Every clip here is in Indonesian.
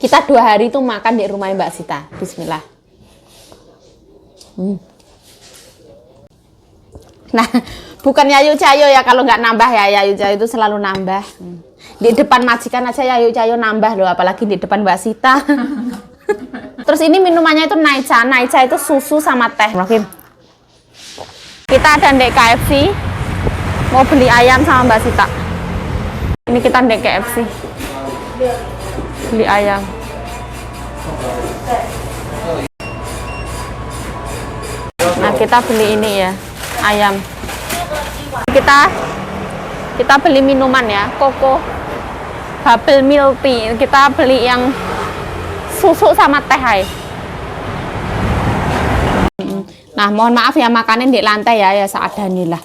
Kita 2 hari itu makan di rumah Mbak Sita. Bismillah. Nah, bukan Yayu Cayo ya kalau nggak nambah ya. Yayu Cayo itu selalu nambah. Di depan majikan aja Yayu Cayo nambah loh, apalagi di depan Mbak Sita. Terus ini minumannya itu Naicha. Naicha itu susu sama teh. Kita ada di KFC. Mau beli ayam sama Mbak Sita. Ini kita di KFC. Beli ayam. Nah, kita beli ini ya, ayam. Kita beli minuman ya, Koko Bubble Milk Tea. Kita beli yang susu sama teh. Nah, mohon maaf ya makannya di lantai ya seadanya lah.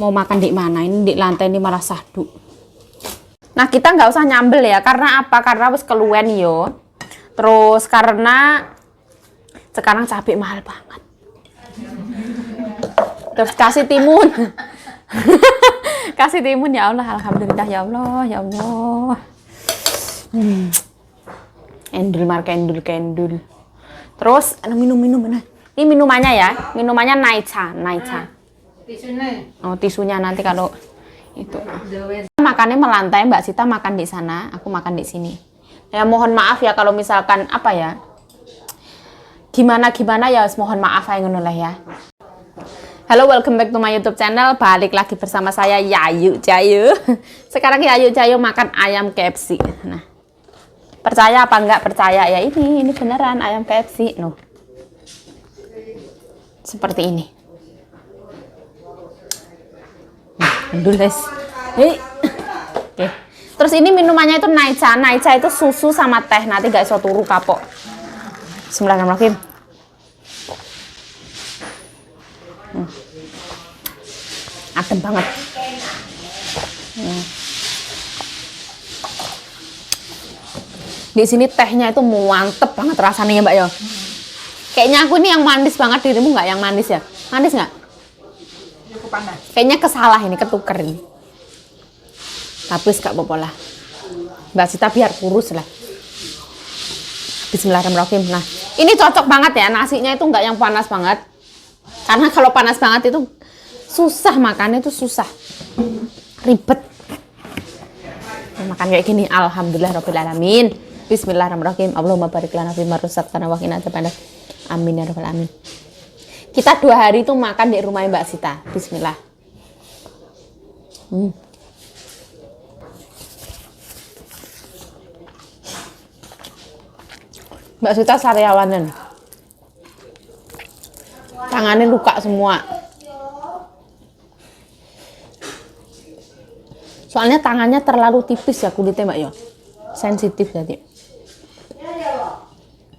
Mau makan di mana? Ini di lantai ini malah sahdu. Nah, kita nggak usah nyambel ya, karena apa? Karena wis keluwen yo. Terus karena sekarang cabai mahal banget. Terus kasih timun. Kasih timun ya Allah, alhamdulillah ya Allah, ya Allah. Endul mar kendul. Terus ada minum mana? Ini minumannya ya, minumannya Naicha. Oh, tisunya nanti kalau itu. Makannya melantai, Mbak Sita makan di sana, aku makan di sini. Ya mohon maaf ya kalau misalkan apa ya, gimana ya, mohon maaf ya ngono lah ya. Halo, welcome back to my YouTube channel. Balik lagi bersama saya Yayu Cayo. Sekarang Yayu Cayo makan ayam KFC. Nah, percaya apa enggak percaya ya, ini beneran ayam KFC. No. Seperti ini. Aduh guys. Hei. Oke. Terus ini minumannya itu Naicha. Naicha itu susu sama teh. Nanti gak iso turu kapok. Bismillahirrahmanirrahim. Adem banget. Di sini tehnya itu mantep banget rasanya ya Mbak ya. Kayaknya aku ini yang manis banget, dirimu nggak yang manis ya? Manis nggak? Kayaknya kesalah ini, ketuker ini. Tapi gak apa-apa lah. Mbak Sita biar kurus lah. Bismillahirrahmanirrahim. Nah, ini cocok banget ya, nasinya itu nggak yang panas banget. Karena kalau panas banget itu susah makannya, itu susah. Ribet. Makan kayak gini, alhamdulillahirrahmanirrahim. Bismillahirrahmanirrahim. Allahumma barik lana fima razaqtana wa qina adzabannar. Amin ya rabbal alamin. Kita 2 hari itu makan di rumah Mbak Sita. Bismillah. Mbak Sita sariawanan. Tangannya luka semua. Soalnya tangannya terlalu tipis ya kulitnya Mbak yo. Sensitif jadi.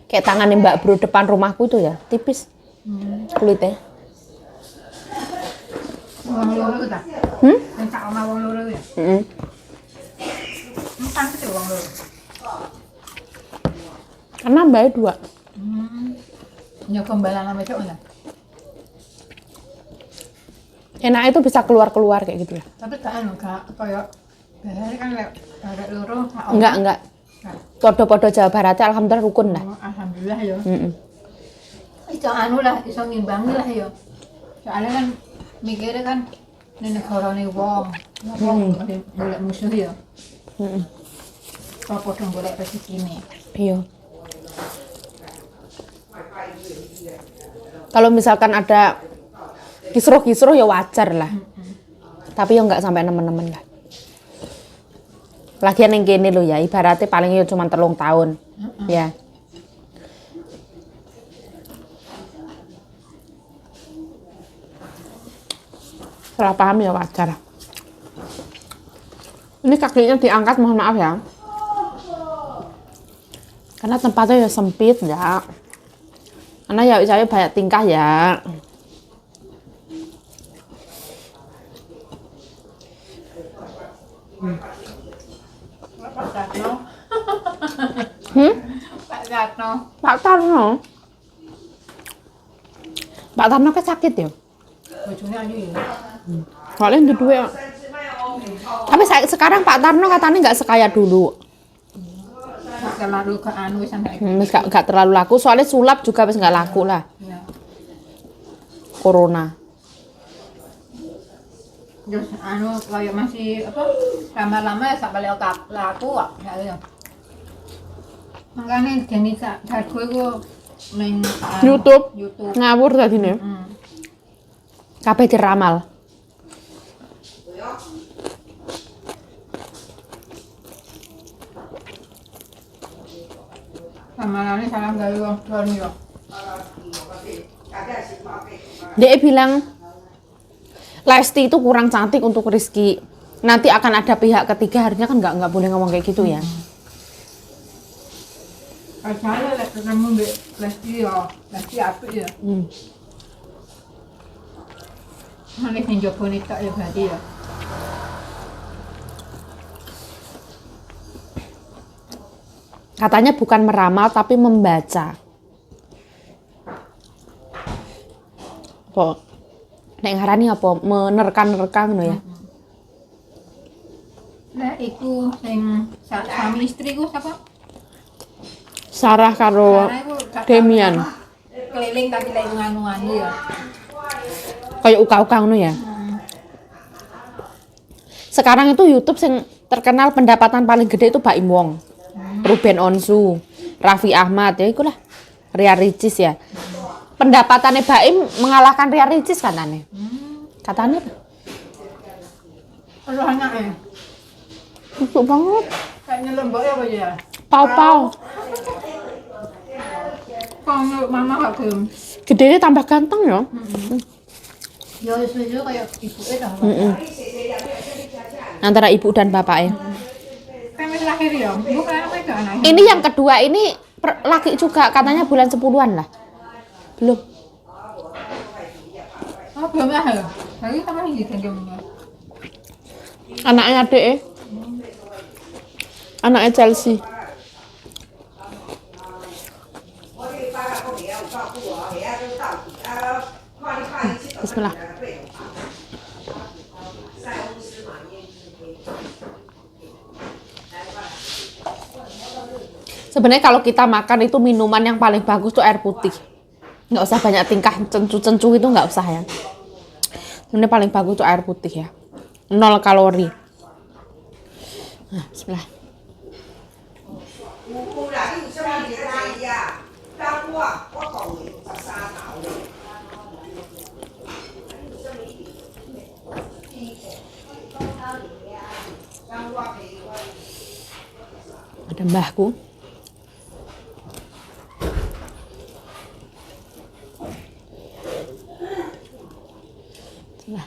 Kayak tangannya Mbak Bro depan rumahku itu ya, tipis. Kulitnya. Karena Mbak 2. Enak itu bisa keluar kayak gitu ya. Tapi tak kayak kan ada loro. Enggak. Podo-podo Jawa Barat alhamdulillah rukun lah. Alhamdulillah ya. Itu anu lah, iso ngimbangi lah ya. Soalnya kan mikirnya kan ini negarane wong golek musuh ya. Kalau podo golek rezekine. Iya. Kalau misalkan ada kisruh ya wajar lah. Tapi ya nggak sampai nemen-nemen lah. Lagian yang gini loh ya, ibaratnya paling ya cuma 3 tahun. Ya. Salah paham ya wajar. Ini kakinya diangkat, mohon maaf ya. Karena tempatnya ya sempit ya. Karena ya saya banyak tingkah ya. Pak Tarno. Pak Tarno kan sakit ya? Bojone ayu ya. Soalnya duwe. Tapi sekarang Pak Tarno katanya nggak sekaya dulu. Nggak terlalu ke anu sampai Wis gak terlalu laku, soalnya sulap juga wis gak laku lah. ya. Corona. Terus anu kayak masih apa lama-lama ya sak balik laku kok ya. Makanya jenis jago itu neng YouTube. YouTube. Ngawur tadine. Kabeh diramal. Lama-lama salah gawe wong tuan yo. Dia bilang Lesti itu kurang cantik untuk Rizky. Nanti akan ada pihak ketiga, harusnya kan nggak boleh ngomong kayak gitu ya. Saya lihat ketemu di Lesti yo, Lesti apa ya? Manis nih Joko Nita ya berarti ya. Katanya bukan meramal tapi membaca. Apa? Nek ngarani apa? Menerka-nerka ngono ya. Nah, iku sing suami istri ku siapa? Sarah karo Sarah iku Demian. keliling tapi lagi nganu-nganu ya. Kayak uka-uka ngono ya. Sekarang itu YouTube sing terkenal pendapatan paling gede itu Baim Wong. Ruben Onsu, Raffi Ahmad, ya ikulah Ria Ricis ya. Pendapatannya Baim mengalahkan Ria Ricis katanya. Katanya Aduh anaknya. busuk banget. Kayaknya lembok ya apa ya? Pau-pau. Kalau mama gak gelem. Gedenya tambah ganteng ya. Ya sesuai kayak ibu dah. Antara ibu dan bapaknya. Kan wis lahir ya. Bukan apa itu anaknya. Ini yang kedua ini laki juga katanya bulan 10-an lah. Belum. Oh, belum lahir. Lagi sama lagi tinggalnya. Anaknya adek. Anaknya Chelsea. Bismillah. Sebenarnya kalau kita makan itu minuman yang paling bagus tuh air putih. Nggak usah banyak tingkah cencu-cencu itu nggak usah ya. Sebenarnya paling bagus tuh air putih ya. 0 kalori. Nah, bismillah. Ada mbahku. Nah.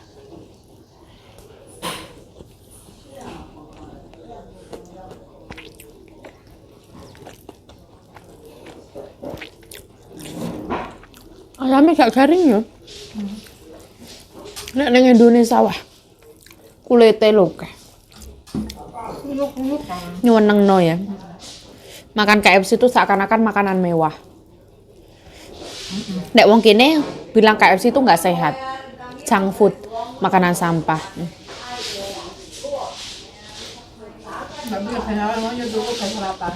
Ayamnya gak garing ya. Nek nang Indonesia wah. Kulite lokeh. Kuluk-kuluk kan. Nyenengno ya. Makan KFC itu seakan-akan makanan mewah. Nek wong kene bilang KFC itu nggak sehat. Junk food, makanan sampah. Nggak bisa kenalan mau dulu ke selatan.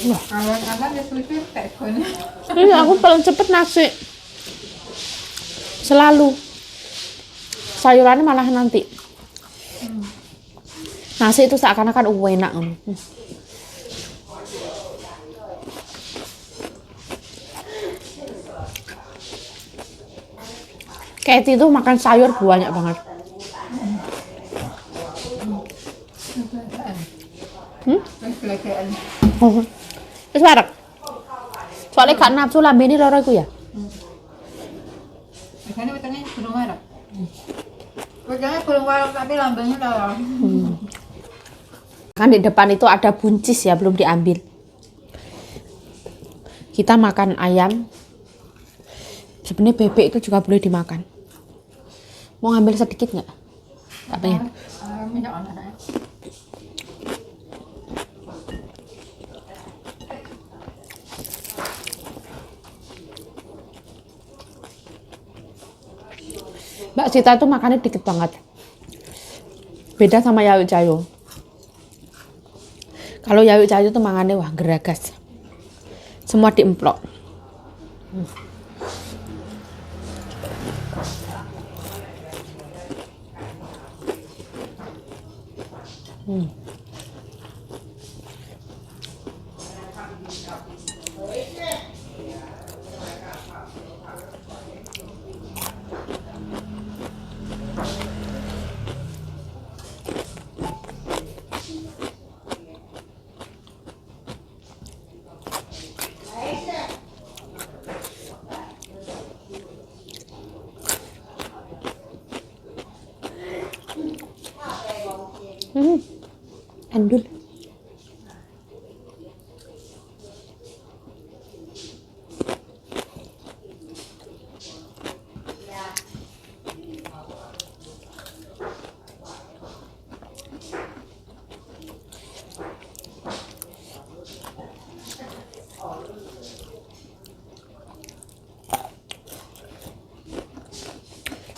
Kawan-kawan dia sulit tekun. Ini aku paling cepet nasi. Selalu. Sayurannya malah nanti. Nasi itu seakan-akan enak. Kayak itu makan sayur banyak banget. Kelekean. Terus bareng. Soalnya gak nafsu lambene loro iku ya. Biasanya betulnya kurung warak. Betulnya kurung warak tapi lambangnya lorong. Kan di depan itu ada buncis ya, belum diambil. Kita makan ayam. Sebenarnya bebek itu juga boleh dimakan. Mau ngambil sedikit nggak? Nggak pengen. Minyak anak saya. Mbak Sita itu makannya dikit banget. Beda sama Yayu Cayo. Kalau Yayu Cayo itu makannya wah geragas. Semua diemplok. Endul.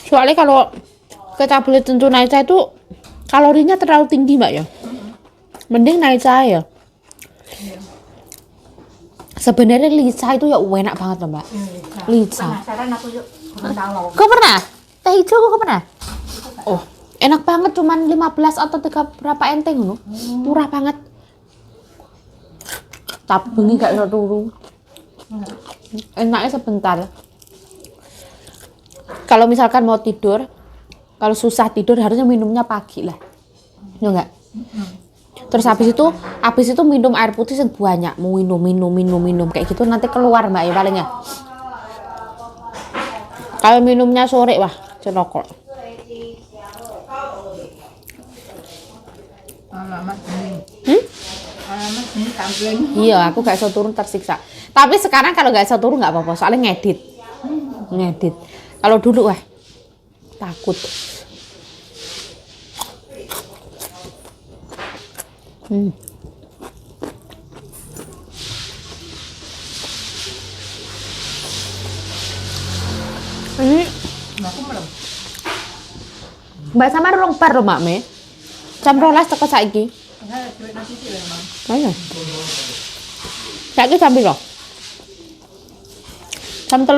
Soalnya kalau kecap bulet tentu Naica itu kalorinya terlalu tinggi mbak ya. Mending Naica ya. Sebenarnya Lisa itu ya enak banget loh mbak. Lisa. Penasaran aku yuk. Kurang tahu. Kau pernah? Teh hijau kau pernah? Oh, enak banget cuman 15 atau 3 berapa enteng loh. Murah banget. Tapi bengi gak iso turu. Enaknya sebentar. Kalau misalkan mau tidur, kalau susah tidur harusnya minumnya pagi lah. Ya enggak? Terus habis itu minum air putih yang banyak, mau minum kayak gitu nanti keluar mbak ya paling ya. Kalau minumnya sore wah celokok. Alamat ini. Alamat ini tampling. Iya, aku gak iso turun tersiksa. Tapi sekarang kalau gak iso turun gak apa-apa, soalnya ngedit. Kalau dulu wah takut. Ini Aku belum. Mbak sama rong par lho Mak Me. Jam 12 teko saiki. Saya duit nasi sih memang. Ayo. Saiki jam piro? Jam 3?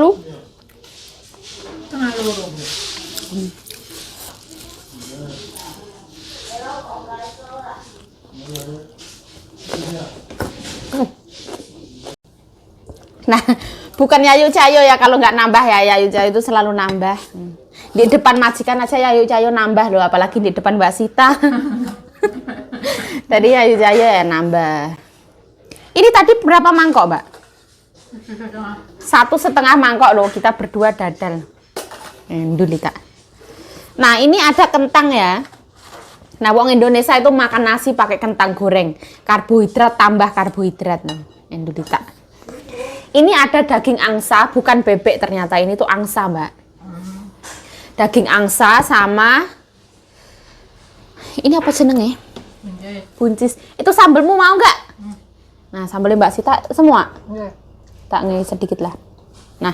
Tengah loro. Nah, bukan Yayu Cayo ya kalau nggak nambah ya. Yayu Cayo itu selalu nambah. Di depan majikan aja Yayu Cayo nambah loh, apalagi di depan Mbak Sita. Tadi Yayu Cayo ya nambah. Ini tadi berapa mangkok, Mbak? 1,5 mangkok loh, kita berdua dadal. Dulu Kak. Nah, ini ada kentang ya. Nah, wong Indonesia itu makan nasi pakai kentang goreng. Karbohidrat tambah karbohidrat. Nah, dulu Kak. Ini ada daging angsa, bukan bebek ternyata. Ini tuh angsa, Mbak. Daging angsa sama... Ini apa jenenge? Buncis. Itu sambelmu mau nggak? Nah, sambelnya Mbak Sita semua? Tak nge sedikit lah. Nah,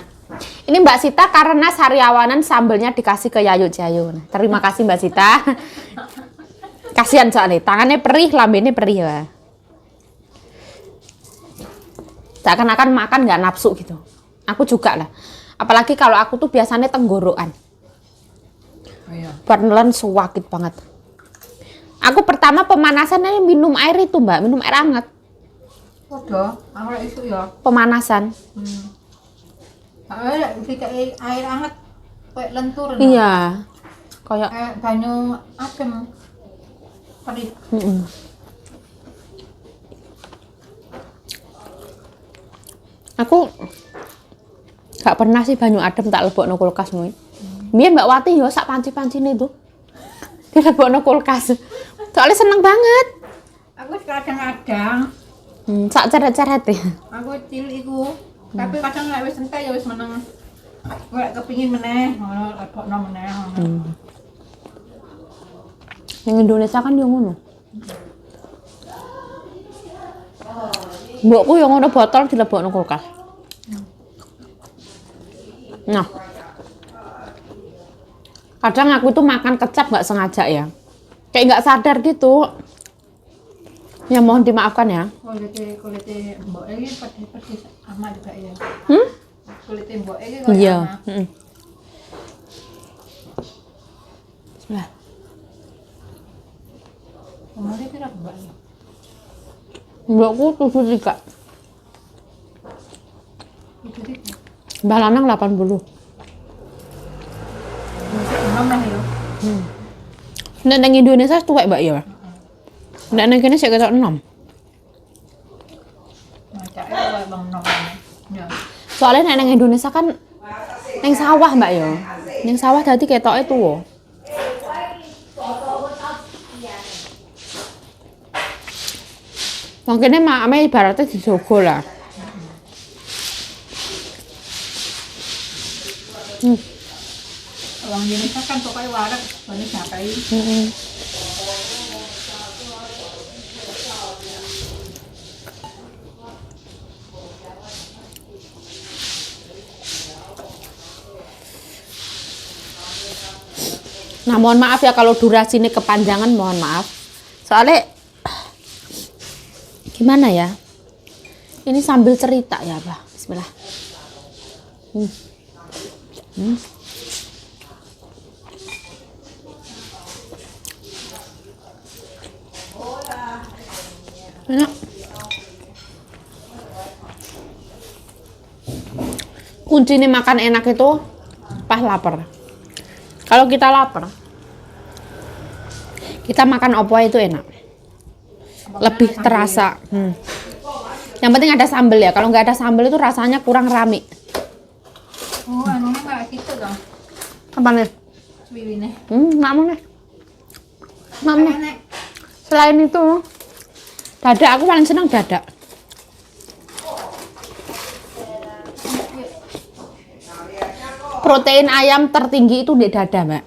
ini Mbak Sita karena sariawanan sambelnya dikasih ke Yayu Cayo. Nah, terima kasih Mbak Sita. Kasihan soalnya, tangannya perih, lambene perih ya. Seakan-akan makan nggak nafsu gitu. Aku juga lah. Apalagi kalau aku tuh biasanya tenggorokan. Beneran suwakit banget. Aku pertama pemanasannya minum air itu Mbak, minum air hangat. Waduh, aku itu ya. Pemanasan. Kayak air hangat, kayak lentur. Iya. Kayak banyu adem. Perih. Aku gak pernah sih banyu adem tak lebokno kulkas kuwi. Biyen Mbak Wati yo sak panci-pancine itu. Dilebokno kulkas. Soalnya seneng banget. Aku kadang-kadang Sak ceret-ceret ya. aku cilik iku, tapi kadang lek wis entek ya wis meneng. Lek kepingin meneh, ngono lebokno meneh. Yang Indonesia kan yo ngono. Mbokku yo ngono botol dilebokno kulkas. Nah. Kadang aku tuh makan kecap nggak sengaja ya. Kayak nggak sadar gitu. Ya mohon dimaafkan ya. Kulitnya mbok ini persis sama juga ya. Kulitnya mbok ini Iya. sama. Bismillah. Umurnya kira mbak ya? Mbakku 73. Itu dia. Mbak Lanang 80. Masih enam lah ya. Nek nang Indonesia tuwek Mbak ya. Nek nang kene sik ketok 6. Macaknya kalau bang enam ya. Soalnya nek nang Indonesia kan nang sawah Mbak ya. Nang sawah dadi ketoke tuwa. Wong kene makame ibaratnya dijogo lah. Orang Indonesia kan pokoknya warak, ini siapa ini? Nah, mohon maaf ya kalau durasi ini kepanjangan, mohon maaf. Soalnya gimana ya? Ini sambil cerita ya, Bah. Bismillah. Enak. Kunci nih makan enak itu pas lapar. Kalau kita lapar, kita makan opo itu enak. Lebih terasa. Yang penting ada sambal ya. Kalau nggak ada sambal itu rasanya kurang rame. Oh, anunya kayak gitu dong. Apa nih? Wiwine. Mak mau nih. Mak mau. Enak. Selain itu, dada aku paling senang dada. Protein ayam tertinggi itu di dada, Mbak.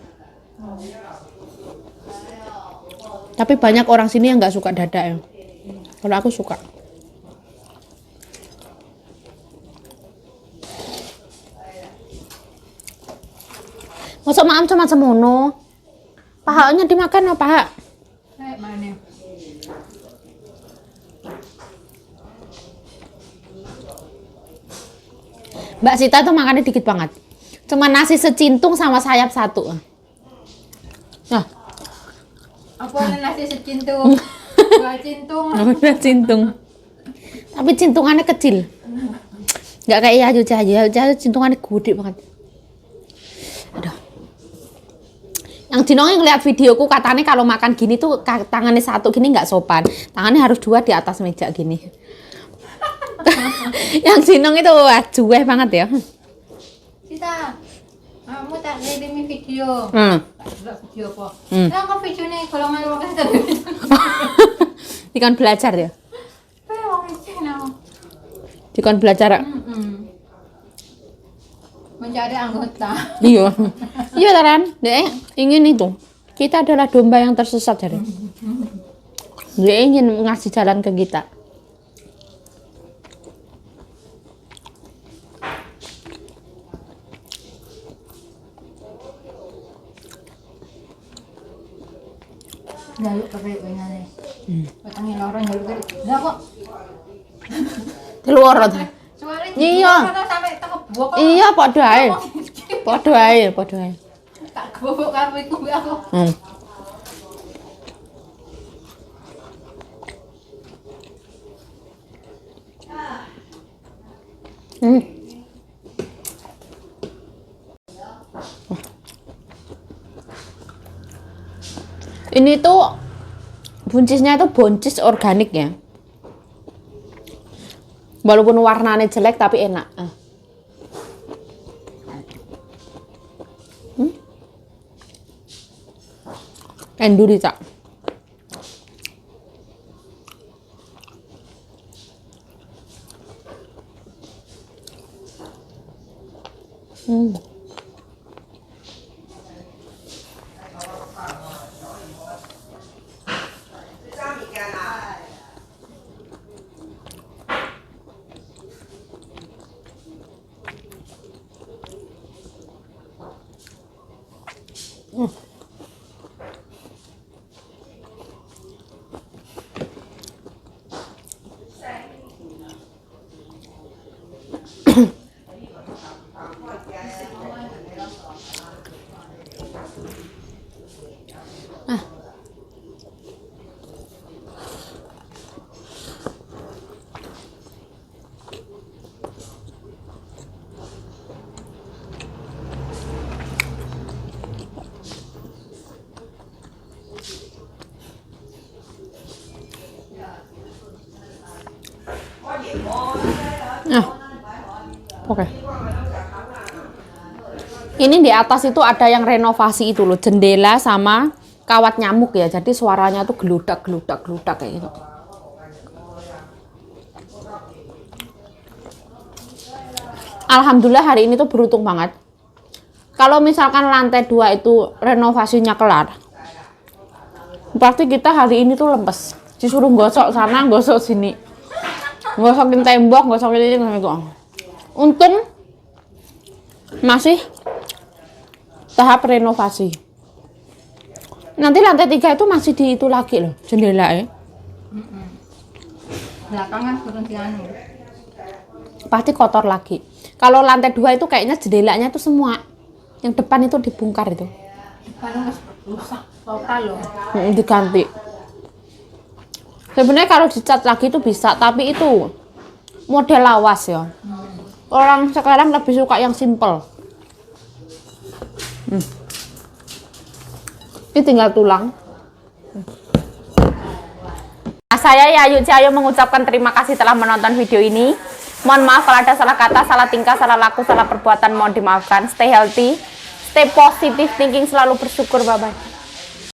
Tapi banyak orang sini yang nggak suka dada ya. Kalau aku suka. Masuk maam cuma semono. Pahanya dimakan apa, paha? Kayak mana? Mbak Sita tuh makannya dikit banget. Cuma nasi secintung sama sayap satu. Nah, Apa nasi secintung? Dua cintung. udah cintung. Tapi cintungannya kecil. Nggak kayak Yayu Cahaya cintungannya gede banget. Aduh. Yang Jinongnya ngeliat videoku katanya kalau makan gini tuh tangannya satu gini nggak sopan. Tangannya harus dua di atas meja gini. Yang Jinong itu wah, juweh banget ya. Sita, kamu tak ngirimin video. Tak video apa? Nah, kok video nih kalau nggak mau kasih tahu. Dikon belajar ya. Wong iki nang. Dikon belajar. Mencari anggota. Iya. Iya Taran. Dek ingin itu. Kita adalah domba yang tersesat jadi. Dia ingin ngasih jalan ke kita. Jaluk pakai ini. Patangin orang jaluk tadi. Lah kok. Keluar tuh. Soalnya Iya. sampai tak buak. Iya, padha ae. Padha ae, padha ae. Tak gobok karo iku mbak aku. Ini tuh buncisnya itu buncis organik ya. Walaupun warnanya jelek tapi enak. Enduri tak. Nah. Nah. Oke. Ini di atas itu ada yang renovasi itu loh, jendela sama kawat nyamuk ya. Jadi suaranya tuh geludak kayak gitu. Alhamdulillah hari ini tuh beruntung banget. Kalau misalkan lantai 2 itu renovasinya kelar, pasti kita hari ini tuh lempes. Disuruh gosok sana, gosok sini. Gosokin tembok, gosokin ini, gitu. Untung masih tahap renovasi. Nanti lantai 3 itu masih di itu lagi loh, jendela ya. Belakangan turun di anu. Pasti kotor lagi. Kalau lantai 2 itu kayaknya jendelanya itu semua. Yang depan itu dibongkar itu. Depan rusak total loh. Diganti. Sebenarnya kalau dicat lagi itu bisa, tapi itu model lawas ya. Orang sekarang lebih suka yang simple. Ini tinggal tulang. Nah, saya Yayu Cahyo mengucapkan terima kasih telah menonton video ini. Mohon maaf kalau ada salah kata, salah tingkah, salah laku, salah perbuatan, mohon dimaafkan. Stay healthy, stay positive thinking, selalu bersyukur. Bye-bye.